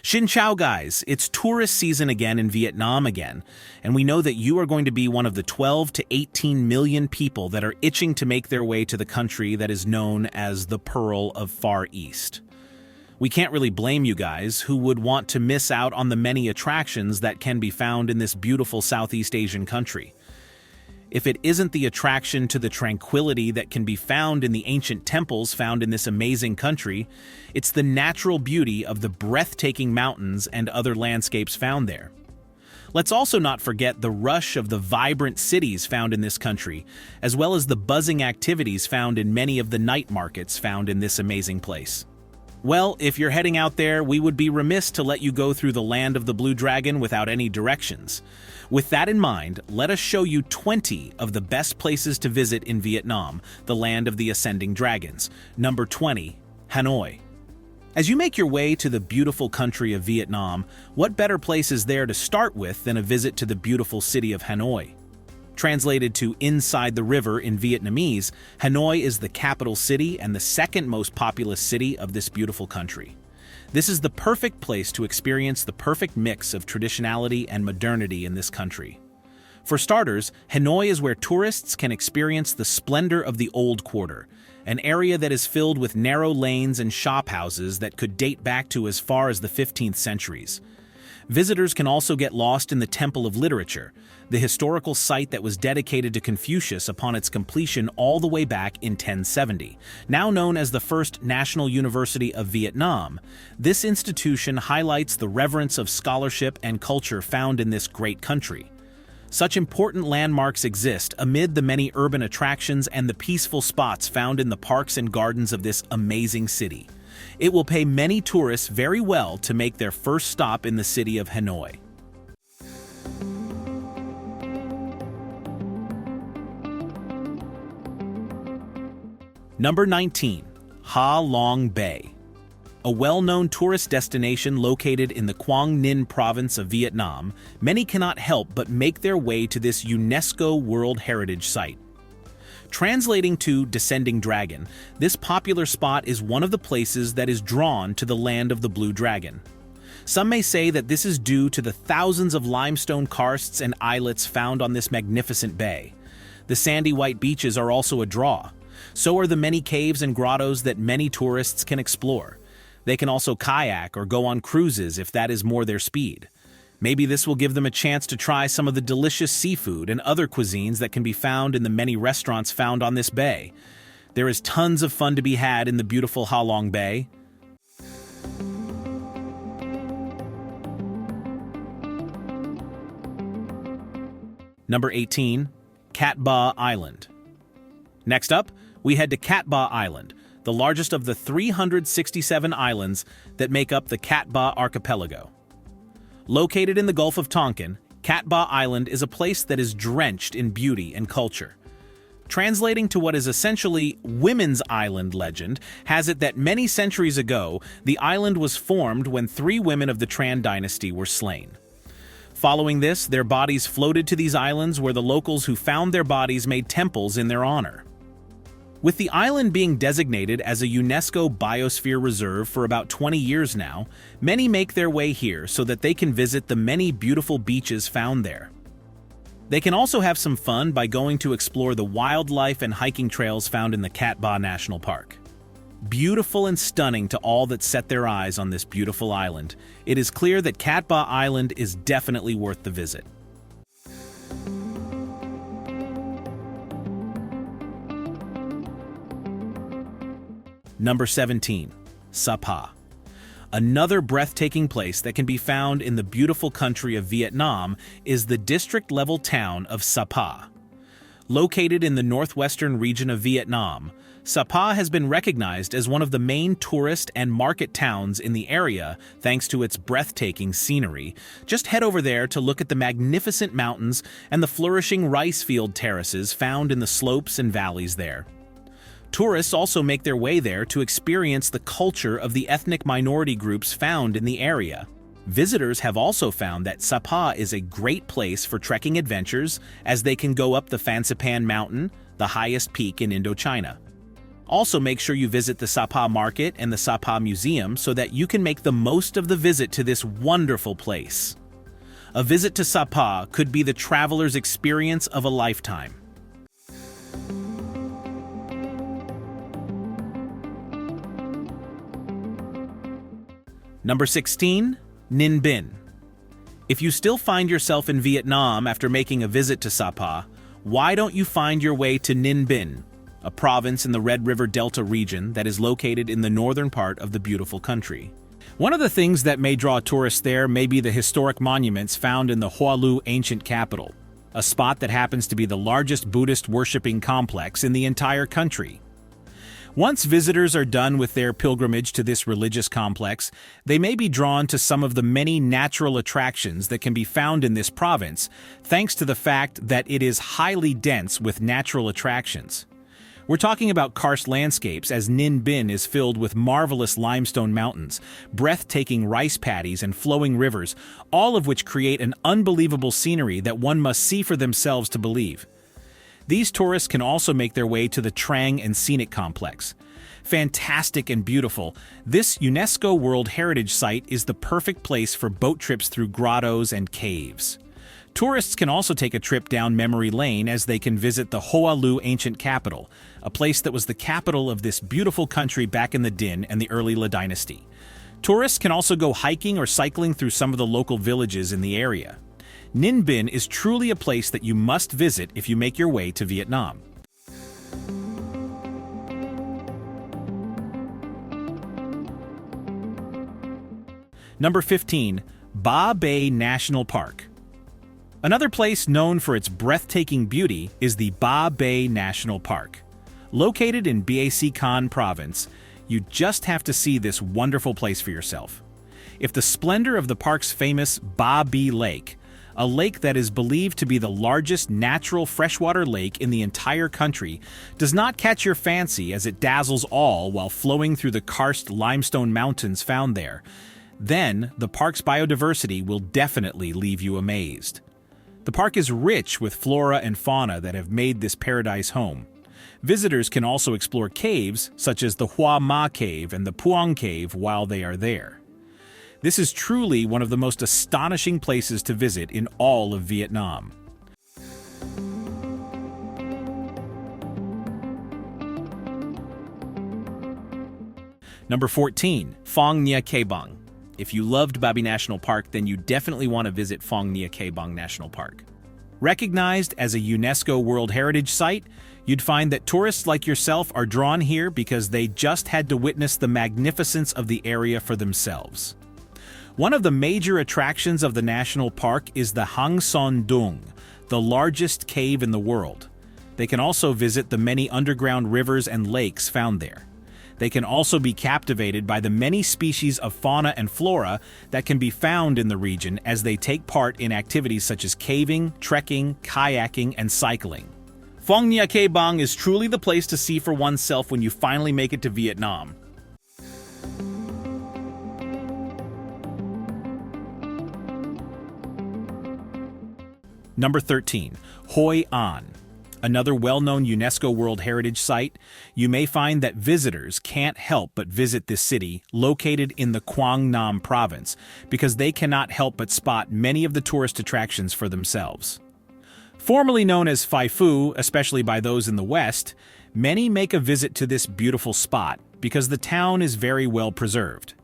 Xin chào guys, it's tourist season again in Vietnam again, and we know that you are going to be one of the 12 to 18 million people that are itching to make their way to the country that is known as the Pearl of Far East. We can't really blame you guys who would want to miss out on the many attractions that can be found in this beautiful Southeast Asian country. If it isn't the attraction to the tranquility that can be found in the ancient temples found in this amazing country, it's the natural beauty of the breathtaking mountains and other landscapes found there. Let's also not forget the rush of the vibrant cities found in this country, as well as the buzzing activities found in many of the night markets found in this amazing place. Well, if you're heading out there, we would be remiss to let you go through the land of the Blue Dragon without any directions. With that in mind, let us show you 20 of the best places to visit in Vietnam, the land of the ascending dragons. Number 20, Hanoi. As you make your way to the beautiful country of Vietnam, what better place is there to start with than a visit to the beautiful city of Hanoi? Translated to inside the river in Vietnamese, Hanoi is the capital city and the second most populous city of this beautiful country. This is the perfect place to experience the perfect mix of traditionality and modernity in this country. For starters, Hanoi is where tourists can experience the splendor of the Old Quarter, an area that is filled with narrow lanes and shophouses that could date back to as far as the 15th centuries. Visitors can also get lost in the Temple of Literature, the historical site that was dedicated to Confucius upon its completion all the way back in 1070. Now known as the First National University of Vietnam, this institution highlights the reverence of scholarship and culture found in this great country. Such important landmarks exist amid the many urban attractions and the peaceful spots found in the parks and gardens of this amazing city. It will pay many tourists very well to make their first stop in the city of Hanoi. Number 19, Ha Long Bay. A well-known tourist destination located in the Quang Ninh province of Vietnam, many cannot help but make their way to this UNESCO World Heritage Site. Translating to Descending Dragon, this popular spot is one of the places that is drawn to the land of the Blue Dragon. Some may say that this is due to the thousands of limestone karsts and islets found on this magnificent bay. The sandy white beaches are also a draw. So are the many caves and grottos that many tourists can explore. They can also kayak or go on cruises if that is more their speed. Maybe this will give them a chance to try some of the delicious seafood and other cuisines that can be found in the many restaurants found on this bay. There is tons of fun to be had in the beautiful Ha Long Bay. Number 18, Cat Ba Island. Next up, we head to Cat Ba Island, the largest of the 367 islands that make up the Cat Ba archipelago. Located in the Gulf of Tonkin, Cat Ba Island is a place that is drenched in beauty and culture. Translating to what is essentially Women's Island legend, has it that many centuries ago, the island was formed when 3 women of the Tran dynasty were slain. Following this, their bodies floated to these islands where the locals who found their bodies made temples in their honor. With the island being designated as a UNESCO Biosphere Reserve for about 20 years now, many make their way here so that they can visit the many beautiful beaches found there. They can also have some fun by going to explore the wildlife and hiking trails found in the Cat Ba National Park. Beautiful and stunning to all that set their eyes on this beautiful island, it is clear that Cat Ba Island is definitely worth the visit. Number 17, Sapa. Another breathtaking place that can be found in the beautiful country of Vietnam is the district-level town of Sapa. Located in the northwestern region of Vietnam, Sapa has been recognized as one of the main tourist and market towns in the area thanks to its breathtaking scenery. Just head over there to look at the magnificent mountains and the flourishing rice field terraces found in the slopes and valleys there. Tourists also make their way there to experience the culture of the ethnic minority groups found in the area. Visitors have also found that Sapa is a great place for trekking adventures as they can go up the Phan Xipang Mountain, the highest peak in Indochina. Also, make sure you visit the Sapa Market and the Sapa Museum so that you can make the most of the visit to this wonderful place. A visit to Sapa could be the traveler's experience of a lifetime. Number 16. Ninh Binh. If you still find yourself in Vietnam after making a visit to Sapa, why don't you find your way to Ninh Binh, a province in the Red River Delta region that is located in the northern part of the beautiful country? One of the things that may draw tourists there may be the historic monuments found in the Hoa Lu ancient capital, a spot that happens to be the largest Buddhist worshipping complex in the entire country. Once visitors are done with their pilgrimage to this religious complex, they may be drawn to some of the many natural attractions that can be found in this province, thanks to the fact that it is highly dense with natural attractions. We're talking about karst landscapes, as Ninh Binh is filled with marvelous limestone mountains, breathtaking rice paddies, and flowing rivers, all of which create an unbelievable scenery that one must see for themselves to believe. These tourists can also make their way to the Trang and Scenic Complex. Fantastic and beautiful, this UNESCO World Heritage Site is the perfect place for boat trips through grottos and caves. Tourists can also take a trip down memory lane as they can visit the Hoa Lu ancient capital, a place that was the capital of this beautiful country back in the Dinh and the early La Dynasty. Tourists can also go hiking or cycling through some of the local villages in the area. Ninh Binh is truly a place that you must visit if you make your way to Vietnam. Number 15. Ba Bay National Park. Another place known for its breathtaking beauty is the Ba Bay National Park. Located in Bac Kan Province, you just have to see this wonderful place for yourself. If the splendor of the park's famous Ba Bi Lake, a lake that is believed to be the largest natural freshwater lake in the entire country, does not catch your fancy as it dazzles all while flowing through the karst limestone mountains found there, then the park's biodiversity will definitely leave you amazed. The park is rich with flora and fauna that have made this paradise home. Visitors can also explore caves such as the Hoa Ma Cave and the Puong Cave while they are there. This is truly one of the most astonishing places to visit in all of Vietnam. Number 14. Phong Nha Ke Bang. If you loved Ba Bi National Park, then you definitely want to visit Phong Nha Ke Bang National Park. Recognized as a UNESCO World Heritage Site, you'd find that tourists like yourself are drawn here because they just had to witness the magnificence of the area for themselves. One of the major attractions of the national park is the Hang Son Doong, the largest cave in the world. They can also visit the many underground rivers and lakes found there. They can also be captivated by the many species of fauna and flora that can be found in the region as they take part in activities such as caving, trekking, kayaking, and cycling. Phong Nha Ke Bang is truly the place to see for oneself when you finally make it to Vietnam. Number 13. Hoi An. Another well-known UNESCO World Heritage Site, you may find that visitors can't help but visit this city located in the Quang Nam province because they cannot help but spot many of the tourist attractions for themselves. Formerly known as Phi Phu, especially by those in the West, many make a visit to this beautiful spot because the town is very well preserved.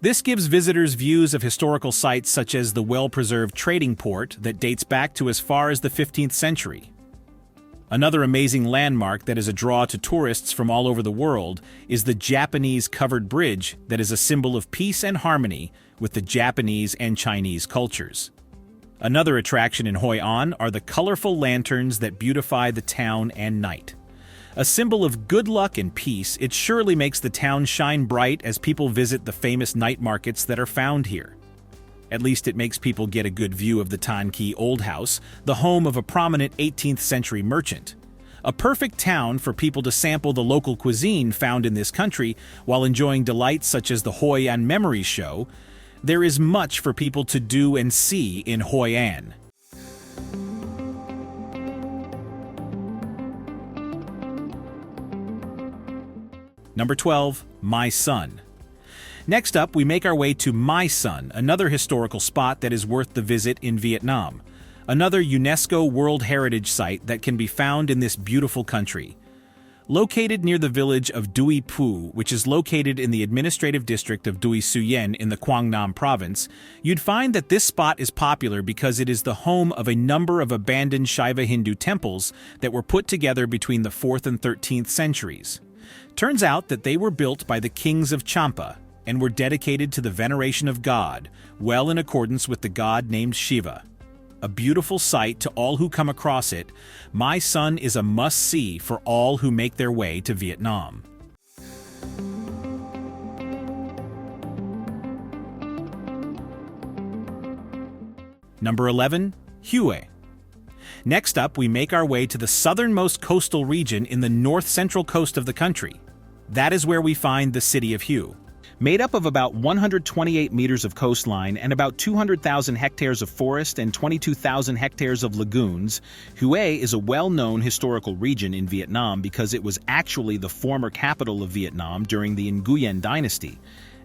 This gives visitors views of historical sites such as the well-preserved trading port that dates back to as far as the 15th century. Another amazing landmark that is a draw to tourists from all over the world is the Japanese covered bridge that is a symbol of peace and harmony with the Japanese and Chinese cultures. Another attraction in Hoi An are the colorful lanterns that beautify the town and night. A symbol of good luck and peace, it surely makes the town shine bright as people visit the famous night markets that are found here. At least it makes people get a good view of the Tan Ki Old House, the home of a prominent 18th century merchant. A perfect town for people to sample the local cuisine found in this country while enjoying delights such as the Hoi An Memories Show. There is much for people to do and see in Hoi An. Number 12, My Son. Next up, we make our way to My Son, another historical spot that is worth the visit in Vietnam. Another UNESCO World Heritage Site that can be found in this beautiful country. Located near the village of Dui Pu, which is located in the administrative district of Dui Suyen in the Quang Nam province, you'd find that this spot is popular because it is the home of a number of abandoned Shiva Hindu temples that were put together between the 4th and 13th centuries. Turns out that they were built by the kings of Champa and were dedicated to the veneration of God, well in accordance with the god named Shiva. A beautiful sight to all who come across it, My Son is a must-see for all who make their way to Vietnam. Number 11, Hue. Next up, we make our way to the southernmost coastal region in the north-central coast of the country. That is where we find the city of Hue. Made up of about 128 meters of coastline and about 200,000 hectares of forest and 22,000 hectares of lagoons, Hue is a well-known historical region in Vietnam because it was actually the former capital of Vietnam during the Nguyen dynasty.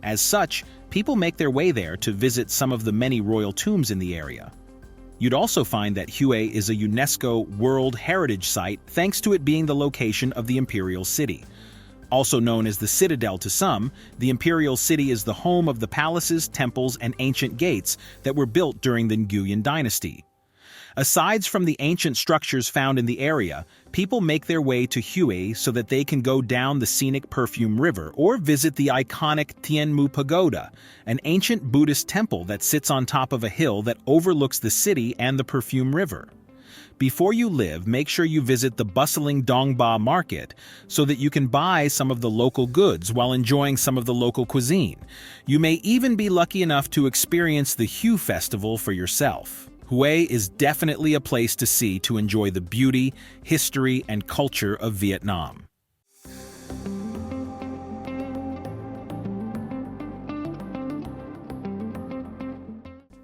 As such, people make their way there to visit some of the many royal tombs in the area. You'd also find that Hue is a UNESCO World Heritage Site thanks to it being the location of the imperial city. Also known as the Citadel to some, the imperial city is the home of the palaces, temples, and ancient gates that were built during the Nguyen dynasty. Aside from the ancient structures found in the area, people make their way to Hue so that they can go down the scenic Perfume River or visit the iconic Tien Mu Pagoda, an ancient Buddhist temple that sits on top of a hill that overlooks the city and the Perfume River. Before you live, make sure you visit the bustling Dong Ba market so that you can buy some of the local goods while enjoying some of the local cuisine. You may even be lucky enough to experience the Hue Festival for yourself. Hue is definitely a place to see to enjoy the beauty, history, and culture of Vietnam.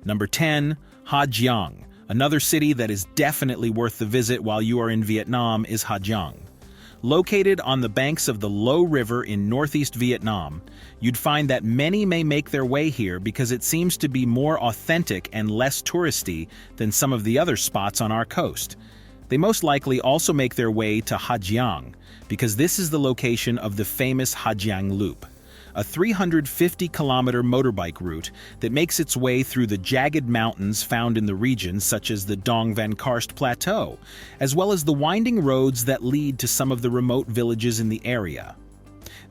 Number 10, Ha Giang. Another city that is definitely worth the visit while you are in Vietnam is Ha Giang. Located on the banks of the Lo River in northeast Vietnam, you'd find that many may make their way here because it seems to be more authentic and less touristy than some of the other spots on our coast. They most likely also make their way to Ha Giang because this is the location of the famous Ha Giang Loop, a 350-kilometer motorbike route that makes its way through the jagged mountains found in the region such as the Dong Van Karst Plateau, as well as the winding roads that lead to some of the remote villages in the area.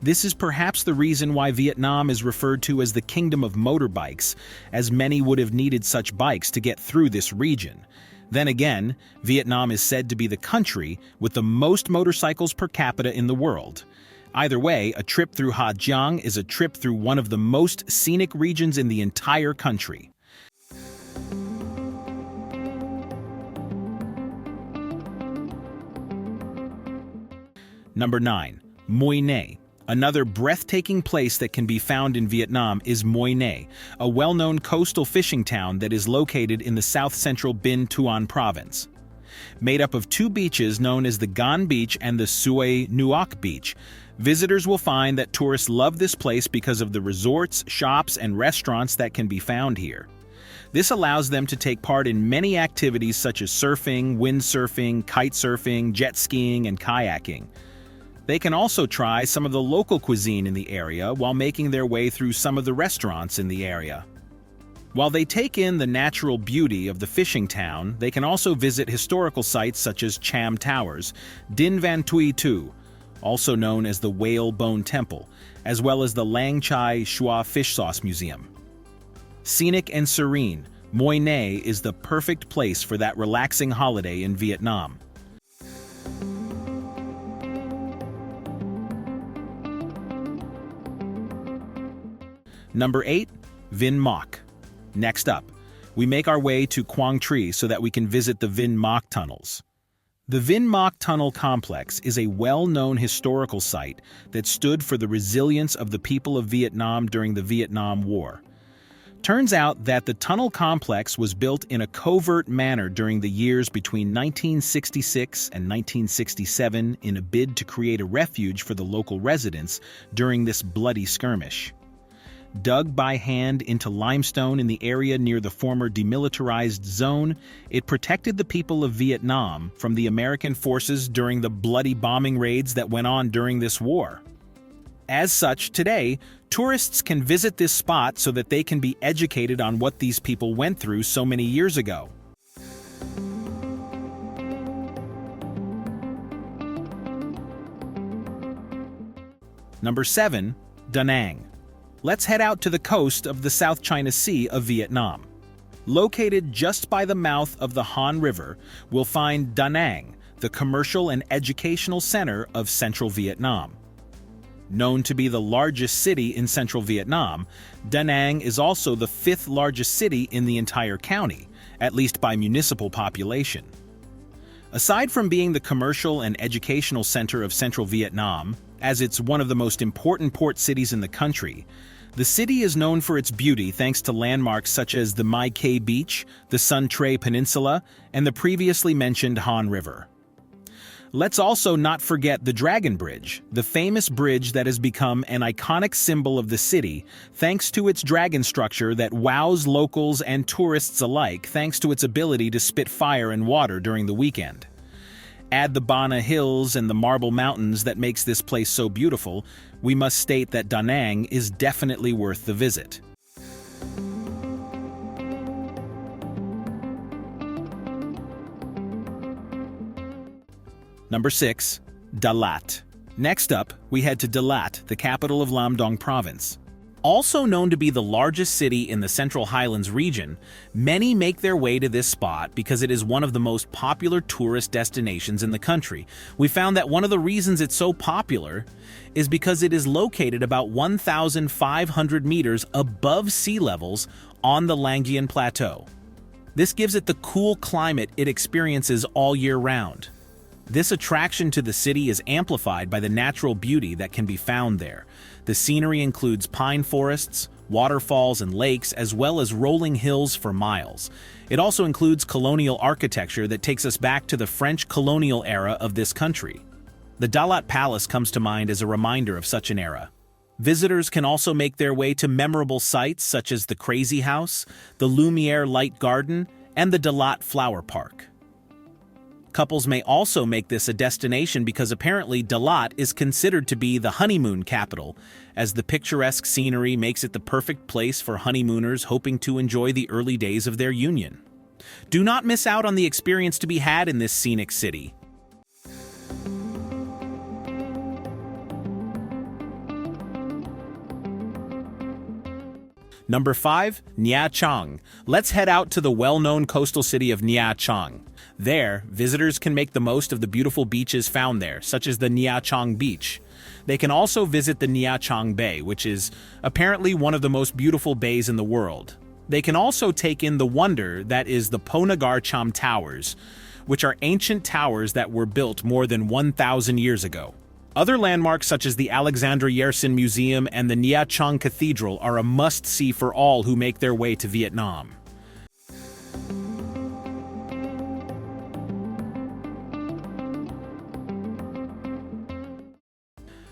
This is perhaps the reason why Vietnam is referred to as the Kingdom of Motorbikes, as many would have needed such bikes to get through this region. Then again, Vietnam is said to be the country with the most motorcycles per capita in the world. Either way, a trip through Ha Giang is a trip through one of the most scenic regions in the entire country. Number 9, Mui Ne. Another breathtaking place that can be found in Vietnam is Mui Ne, a well-known coastal fishing town that is located in the south-central Binh Tuan province. Made up of two beaches known as the Gan Beach and the Sue Nuoc Beach, visitors will find that tourists love this place because of the resorts, shops, and restaurants that can be found here. This allows them to take part in many activities such as surfing, windsurfing, kite surfing, jet skiing, and kayaking. They can also try some of the local cuisine in the area while making their way through some of the restaurants in the area. While they take in the natural beauty of the fishing town, they can also visit historical sites such as Cham Towers, Din Van Tui Tu, also known as the Whale Bone Temple, as well as the Lang Chai Shua Fish Sauce Museum. Scenic and serene, Mui Ne is the perfect place for that relaxing holiday in Vietnam. Number 8, Vinh Moc. Next up, we make our way to Quang Tri so that we can visit the Vinh Moc tunnels. The Vinh Moc Tunnel Complex is a well-known historical site that stood for the resilience of the people of Vietnam during the Vietnam War. Turns out that the tunnel complex was built in a covert manner during the years between 1966 and 1967 in a bid to create a refuge for the local residents during this bloody skirmish. Dug by hand into limestone in the area near the former demilitarized zone, it protected the people of Vietnam from the American forces during the bloody bombing raids that went on during this war. As such, today, tourists can visit this spot so that they can be educated on what these people went through so many years ago. Number 7. Da Nang. Let's head out to the coast of the South China Sea of Vietnam. Located just by the mouth of the Han River, we'll find Da Nang, the commercial and educational center of central Vietnam. Known to be the largest city in central Vietnam, Da Nang is also the 5th largest city in the entire county, at least by municipal population. Aside from being the commercial and educational center of central Vietnam, as it's one of the most important port cities in the country, the city is known for its beauty thanks to landmarks such as the Mai Kay Beach, the Sun Tre Peninsula, and the previously mentioned Han River. Let's also not forget the Dragon Bridge, the famous bridge that has become an iconic symbol of the city thanks to its dragon structure that wows locals and tourists alike thanks to its ability to spit fire and water during the weekend. Add the Bana Hills and the Marble Mountains that makes this place so beautiful, we must state that Da Nang is definitely worth the visit. Number 6. Da Lat. Next up, we head to Da Lat, the capital of Lam Dong Province. Also known to be the largest city in the Central Highlands region, many make their way to this spot because it is one of the most popular tourist destinations in the country. We found that one of the reasons it's so popular is because it is located about 1,500 meters above sea levels on the Langjian Plateau. This gives it the cool climate it experiences all year round. This attraction to the city is amplified by the natural beauty that can be found there. The scenery includes pine forests, waterfalls, and lakes, as well as rolling hills for miles. It also includes colonial architecture that takes us back to the French colonial era of this country. The Da Lat Palace comes to mind as a reminder of such an era. Visitors can also make their way to memorable sites such as the Crazy House, the Lumiere Light Garden, and the Da Lat Flower Park. Couples may also make this a destination because apparently Da Lat is considered to be the honeymoon capital, as the picturesque scenery makes it the perfect place for honeymooners hoping to enjoy the early days of their union. Do not miss out on the experience to be had in this scenic city. Number 5. Nha Trang. Let's head out to the well-known coastal city of Nha Trang. There, visitors can make the most of the beautiful beaches found there, such as the Nha Trang Beach. They can also visit the Nha Trang Bay, which is apparently one of the most beautiful bays in the world. They can also take in the wonder that is the Po Nagar Cham Towers, which are ancient towers that were built more than 1,000 years ago. Other landmarks such as the Alexandra Yersin Museum and the Nha Trang Cathedral are a must-see for all who make their way to Vietnam.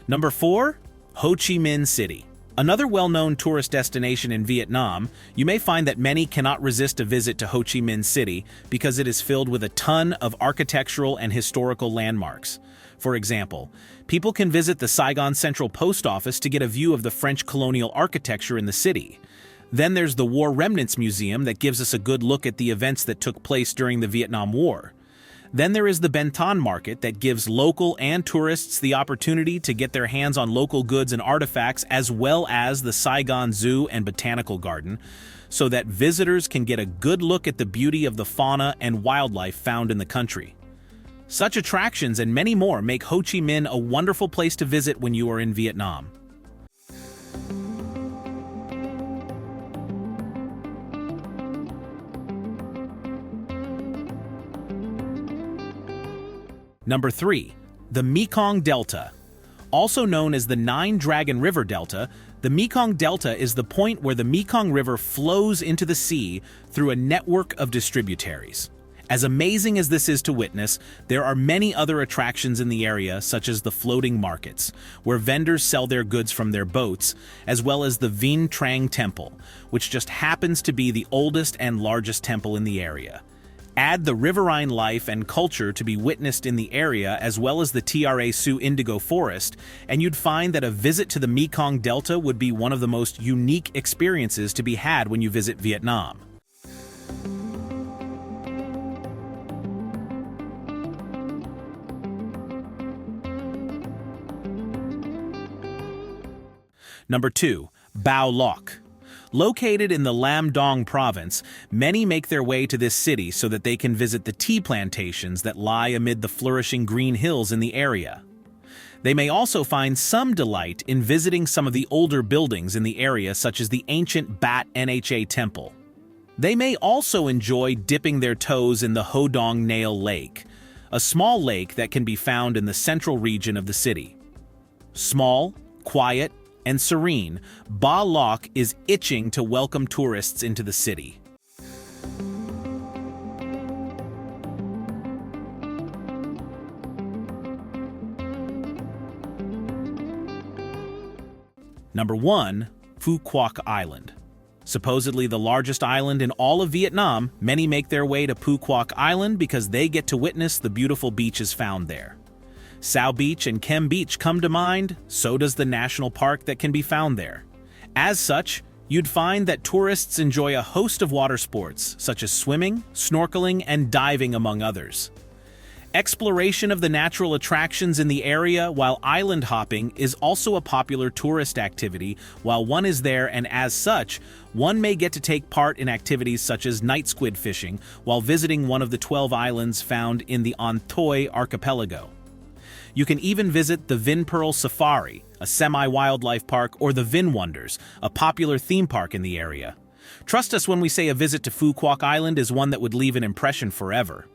Number 4. Ho Chi Minh City. Another well-known tourist destination in Vietnam, you may find that many cannot resist a visit to Ho Chi Minh City because it is filled with a ton of architectural and historical landmarks. For example, people can visit the Saigon Central Post Office to get a view of the French colonial architecture in the city. Then there's the War Remnants Museum that gives us a good look at the events that took place during the Vietnam War. Then there is the Ben Thanh Market that gives local and tourists the opportunity to get their hands on local goods and artifacts, as well as the Saigon Zoo and Botanical Garden, so that visitors can get a good look at the beauty of the fauna and wildlife found in the country. Such attractions and many more make Ho Chi Minh a wonderful place to visit when you are in Vietnam. Number 3. The Mekong Delta. Also known as the Nine Dragon River Delta, The Mekong Delta is the point where the Mekong River flows into the sea through a network of distributaries. As amazing as this is to witness, there are many other attractions in the area, such as the floating markets, where vendors sell their goods from their boats, as well as the Vinh Trang Temple, which just happens to be the oldest and largest temple in the area. Add the riverine life and culture to be witnessed in the area, as well as the Tra Su indigo forest, and you'd find that a visit to the Mekong Delta would be one of the most unique experiences to be had when you visit Vietnam. Number 2. Bao Loc. Located in the Lam Dong province, many make their way to this city so that they can visit the tea plantations that lie amid the flourishing green hills in the area. They may also find some delight in visiting some of the older buildings in the area, such as the ancient Bat Nha Temple. They may also enjoy dipping their toes in the Ho Dong Nail Lake, a small lake that can be found in the central region of the city. Small, quiet, and serene, Bao Loc is itching to welcome tourists into the city. Number 1. Phu Quoc Island. Supposedly the largest island in all of Vietnam, many make their way to Phu Quoc Island because they get to witness the beautiful beaches found there. Sao Beach and Kem Beach come to mind, so does the national park that can be found there. As such, you'd find that tourists enjoy a host of water sports, such as swimming, snorkeling, and diving, among others. Exploration of the natural attractions in the area while island hopping is also a popular tourist activity while one is there, and as such, one may get to take part in activities such as night squid fishing while visiting one of the 12 islands found in the An Thoi archipelago. You can even visit the Vinh Pearl Safari, a semi-wildlife park, or the Vinh Wonders, a popular theme park in the area. Trust us when we say a visit to Phu Quoc Island is one that would leave an impression forever.